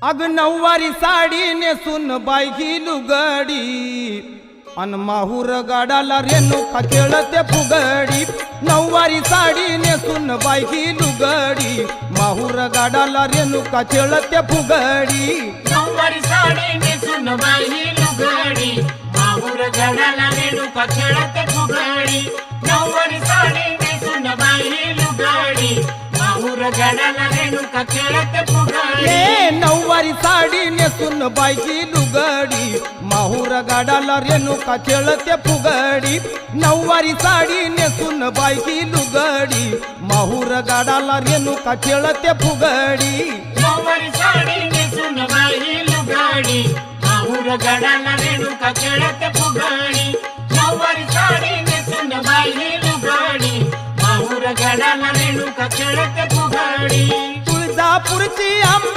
अग नऊवारी साडी नेसून बाई ही लुगडी अन माहूर गाडाला रेणुका खेळते फुगडी। नऊवारी साडी नेसून बाई ही लुगडी माहूर गाडाला रेणुका खेळते फुगडी। नऊवारी साडी नेसून बाई ही लुगडी माहूर गाडाला रेणुका खेळते फुगडी। नऊवारी साडी नेसून बाई ही लुगडी माहूर गाडाला रेणुका खेळते फुगडी। नऊवारी साडी नेसून बाई ही लुगडी माहूर गाडाला रेणुका खेळते फुगडी। नऊवारी साडी नेसून बाई ही लुगडी माहूर गाडाला रेणुका खेळते फुगडी। नऊवारी साडी नेसून बाई ही लुगडी माहूर गाडाला रेणुका खेळते फुगडी। नऊवारी साडी नेसून बाई ही लुगडी माहूर गाडाला रेणुका खेळते फुगडी। तुळजापूरची आंबा